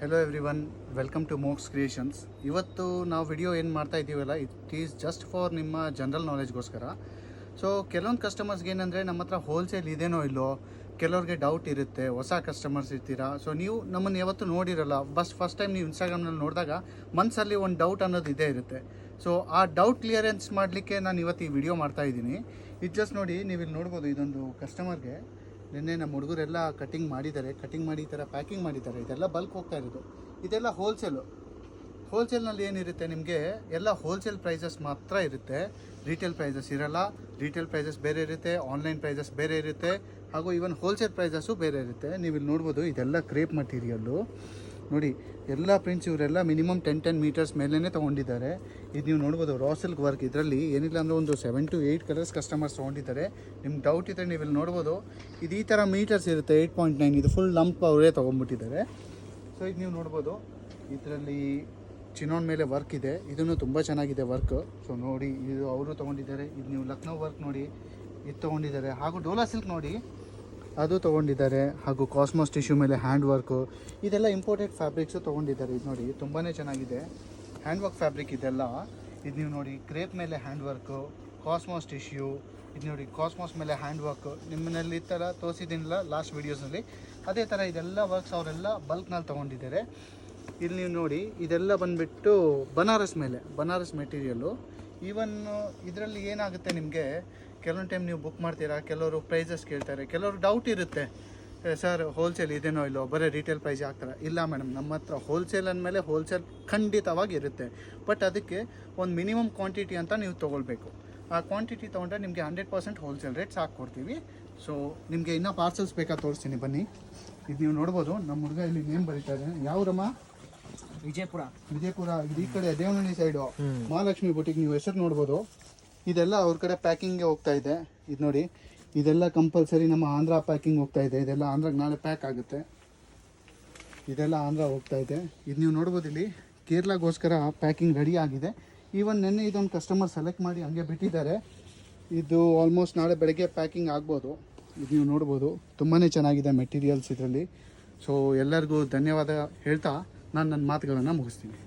Hello everyone, welcome to Moks creations. ಇವತ್ತು ನಾವು video ಏನು ಮಾಡ್ತಾ ಇದ್ದೀವಲ್ಲ, ಇಟ್ ಈಸ್ ಜಸ್ಟ್ ಫಾರ್ ನಿಮ್ಮ ಜನರಲ್ ನಾಲೆಜ್ಗೋಸ್ಕರ. ಸೊ ಕೆಲವೊಂದು ಕಸ್ಟಮರ್ಸ್ಗೆ ಏನಂದರೆ ನಮ್ಮ ಹತ್ರ ಹೋಲ್ಸೇಲ್ ಇದೇನೋ ಇಲ್ಲೋ, ಕೆಲವ್ರಿಗೆ ಡೌಟ್ ಇರುತ್ತೆ. ಹೊಸ ಕಸ್ಟಮರ್ಸ್ ಇರ್ತೀರಾ, ಸೊ ನೀವು ನಮ್ಮನ್ನು ಯಾವತ್ತೂ ನೋಡಿರಲ್ಲ. ಫಸ್ಟ್ ಟೈಮ್ ನೀವು ಇನ್ಸ್ಟಾಗ್ರಾಮ್ನಲ್ಲಿ ನೋಡಿದಾಗ ಮನಸ್ಸಲ್ಲಿ ಒಂದು ಡೌಟ್ ಅನ್ನೋದು ಇದೇ ಇರುತ್ತೆ. ಸೊ ಆ ಡೌಟ್ ಕ್ಲಿಯರೆನ್ಸ್ ಮಾಡಲಿಕ್ಕೆ ನಾನು ಇವತ್ತು ಈ ವಿಡಿಯೋ ಮಾಡ್ತಾಯಿದ್ದೀನಿ. ಇದು ಜಸ್ಟ್ ನೋಡಿ, ನೀವು ಇಲ್ಲಿ ನೋಡ್ಬೋದು, ಇದೊಂದು ಕಸ್ಟಮರ್ಗೆ ನಿನ್ನೆ ನಮ್ಮ ಹುಡುಗರೆಲ್ಲ ಕಟಿಂಗ್ ಮಾಡಿದ್ದಾರೆ. ಕಟಿಂಗ್ ಮಾಡಿ ಈ ಥರ ಪ್ಯಾಕಿಂಗ್ ಮಾಡಿದ್ದಾರೆ. ಇದೆಲ್ಲ ಬಲ್ಕ್ ಹೋಗ್ತಾ ಇರೋದು. ಇದೆಲ್ಲ ಹೋಲ್ಸೇಲ್ನಲ್ಲಿ ಏನಿರುತ್ತೆ, ನಿಮಗೆ ಎಲ್ಲ ಹೋಲ್ಸೇಲ್ ಪ್ರೈಸಸ್ ಮಾತ್ರ ಇರುತ್ತೆ. ರೀಟೇಲ್ ಪ್ರೈಸಸ್ ಇರಲ್ಲ. ರೀಟೇಲ್ ಪ್ರೈಸಸ್ ಬೇರೆ ಇರುತ್ತೆ, ಆನ್ಲೈನ್ ಪ್ರೈಸಸ್ ಬೇರೆ ಇರುತ್ತೆ, ಹಾಗೂ ಈವನ್ ಹೋಲ್ಸೇಲ್ ಪ್ರೈಸಸ್ಸು ಬೇರೆ ಇರುತ್ತೆ. ನೀವು ಇಲ್ಲಿ ನೋಡ್ಬೋದು, ಇದೆಲ್ಲ ಕ್ರೇಪ್ ಮಟೀರಿಯಲ್ಲು ನೋಡಿ. ಎಲ್ಲ ಪ್ರಿಂಟ್ಸ್ ಇವರೆಲ್ಲ ಮಿನಿಮಮ್ 10 ಮೀಟರ್ಸ್ ಮೇಲೇ ತೊಗೊಂಡಿದ್ದಾರೆ. ಇದು ನೀವು ನೋಡ್ಬೋದು, ರಾ ಸಿಲ್ಕ್ ವರ್ಕ್. ಇದರಲ್ಲಿ ಏನಿಲ್ಲ ಅಂದರೆ ಒಂದು 7 to 8 ಕಲರ್ಸ್ ಕಸ್ಟಮರ್ಸ್ ತೊಗೊಂಡಿದ್ದಾರೆ. ನಿಮ್ಗೆ ಡೌಟ್ ಇದ್ದರೆ ನೀವು ಇಲ್ಲಿ ನೋಡ್ಬೋದು, ಇದು ಈ ಥರ ಮೀಟರ್ಸ್ ಇರುತ್ತೆ. 8.9 ಇದು ಫುಲ್ ಲಂಪ್ ಅವರೇ ತೊಗೊಂಡ್ಬಿಟ್ಟಿದ್ದಾರೆ. ಸೊ ಇದು ನೀವು ನೋಡ್ಬೋದು, ಇದರಲ್ಲಿ ಚಿನಾನ್ ಮೇಲೆ ವರ್ಕ್ ಇದೆ. ಇದನ್ನು ತುಂಬ ಚೆನ್ನಾಗಿದೆ ವರ್ಕ್. ಸೊ ನೋಡಿ, ಇದು ಅವರು ತೊಗೊಂಡಿದ್ದಾರೆ. ಇದು ನೀವು ಲಕ್ನೋ ವರ್ಕ್ ನೋಡಿ, ಇದು ತೊಗೊಂಡಿದ್ದಾರೆ. ಹಾಗೂ ಡೋಲಾ ಸಿಲ್ಕ್ ನೋಡಿ, ಅದು ತೊಗೊಂಡಿದ್ದಾರೆ. ಹಾಗೂ ಕಾಸ್ಮೋಸ್ ಟಿಶ್ಯೂ ಮೇಲೆ ಹ್ಯಾಂಡ್ ವರ್ಕು, ಇದೆಲ್ಲ ಇಂಪೋರ್ಟೆಡ್ ಫ್ಯಾಬ್ರಿಕ್ಸು ತೊಗೊಂಡಿದ್ದಾರೆ. ಇದು ನೋಡಿ, ತುಂಬಾ ಚೆನ್ನಾಗಿದೆ ಹ್ಯಾಂಡ್ ವರ್ಕ್ ಫ್ಯಾಬ್ರಿಕ್ ಇದೆಲ್ಲ. ಇದು ನೀವು ನೋಡಿ, ಕ್ರೇಪ್ ಮೇಲೆ ಹ್ಯಾಂಡ್ ವರ್ಕು, ಕಾಸ್ಮೋಸ್ ಟಿಶ್ಯೂ. ಇದು ನೋಡಿ, ಕಾಸ್ಮೋಸ್ ಮೇಲೆ ಹ್ಯಾಂಡ್ ವರ್ಕು. ನಿಮ್ಮಲ್ಲಿ ಈ ಥರ ತೋರಿಸಿದ್ದೀನಿಲ್ಲ ಲಾಸ್ಟ್ ವೀಡಿಯೋಸಲ್ಲಿ, ಅದೇ ಥರ ಇದೆಲ್ಲ ವರ್ಕ್ಸ್ ಅವರೆಲ್ಲ ಬಲ್ಕ್ನಲ್ಲಿ ತೊಗೊಂಡಿದ್ದಾರೆ. ಇಲ್ಲಿ ನೀವು ನೋಡಿ, ಇದೆಲ್ಲ ಬಂದುಬಿಟ್ಟು ಬನಾರಸ್ ಮೆಟೀರಿಯಲ್ಲು. ಈವನ್ ಇದರಲ್ಲಿ ಏನಾಗುತ್ತೆ, ನಿಮಗೆ ಕೆಲವೊಂದು ಟೈಮ್ ನೀವು ಬುಕ್ ಮಾಡ್ತೀರಾ, ಕೆಲವರು ಪ್ರೈಸಸ್ ಕೇಳ್ತಾರೆ, ಕೆಲವರು ಡೌಟ್ ಇರುತ್ತೆ, ಸರ್ ಹೋಲ್ಸೇಲ್ ಇದೇನೋ ಇಲ್ಲೋ, ಬರೀ ರೀಟೇಲ್ ಪ್ರೈಸ್ ಹಾಕ್ತಾರೆ. ಇಲ್ಲ ಮೇಡಮ್, ನಮ್ಮ ಹತ್ರ ಹೋಲ್ಸೇಲ್ ಅಂದಮೇಲೆ ಹೋಲ್ಸೇಲ್ ಖಂಡಿತವಾಗಿ ಇರುತ್ತೆ. ಬಟ್ ಅದಕ್ಕೆ ಒಂದು ಮಿನಿಮಮ್ ಕ್ವಾಂಟಿಟಿ ಅಂತ ನೀವು ತೊಗೊಳ್ಬೇಕು. ಆ ಕ್ವಾಂಟಿಟಿ ತೊಗೊಂಡ್ರೆ ನಿಮಗೆ 100% ಹೋಲ್ಸೇಲ್ ರೇಟ್ಸ್ ಹಾಕ್ಕೊಡ್ತೀವಿ. ಸೊ ನಿಮಗೆ ಇನ್ನೂ ಪಾರ್ಸಲ್ಸ್ ಬೇಕಾ ತೋರಿಸ್ತೀನಿ ಬನ್ನಿ. ಇದು ನೀವು ನೋಡ್ಬೋದು, ನಮ್ಮ ಹುಡುಗ ಇಲ್ಲಿ ನೇಮ್ ಬರೀತಾರೆ. ಯಾವ್ರಮ್ಮ? ವಿಜಯಪುರ. ಇದು ಈ ಕಡೆ ದೇವನಹಳ್ಳಿ ಸೈಡು ಮಹಾಲಕ್ಷ್ಮಿ ಬುಟಿಕ್. ನೀವು ಹೆಸರು ನೋಡ್ಬೋದು. ಇದೆಲ್ಲ ಅವ್ರ ಕಡೆ ಪ್ಯಾಕಿಂಗ್ಗೆ ಹೋಗ್ತಾ ಇದೆ. ಇದು ನೋಡಿ, ಇದೆಲ್ಲ ಕಂಪಲ್ಸರಿ ನಮ್ಮ ಆಂಧ್ರ ಪ್ಯಾಕಿಂಗ್ ಹೋಗ್ತಾ ಇದೆ. ಇದೆಲ್ಲ ಆಂಧ್ರಕ್ಕೆ ನಾಳೆ ಪ್ಯಾಕ್ ಆಗುತ್ತೆ. ಇದೆಲ್ಲ ಆಂಧ್ರ ಹೋಗ್ತಾ ಇದೆ. ಇದು ನೀವು ನೋಡ್ಬೋದು, ಇಲ್ಲಿ ಕೇರಳಗೋಸ್ಕರ ಪ್ಯಾಕಿಂಗ್ ರೆಡಿ ಆಗಿದೆ. ಈವನ್ ನೆನ್ನೆ ಇದೊಂದು ಕಸ್ಟಮರ್ ಸೆಲೆಕ್ಟ್ ಮಾಡಿ ಹಂಗೆ ಬಿಟ್ಟಿದ್ದಾರೆ. ಇದು ಆಲ್ಮೋಸ್ಟ್ ನಾಳೆ ಬೆಳಗ್ಗೆ ಪ್ಯಾಕಿಂಗ್ ಆಗ್ಬೋದು. ಇದು ನೀವು ನೋಡ್ಬೋದು, ತುಂಬಾ ಚೆನ್ನಾಗಿದೆ ಮೆಟೀರಿಯಲ್ಸ್ ಇದರಲ್ಲಿ. ಸೊ ಎಲ್ಲರಿಗೂ ಧನ್ಯವಾದ ಹೇಳ್ತಾ ನಾನು ನನ್ನ ಮಾತುಗಳನ್ನು ಮುಗಿಸ್ತೀನಿ.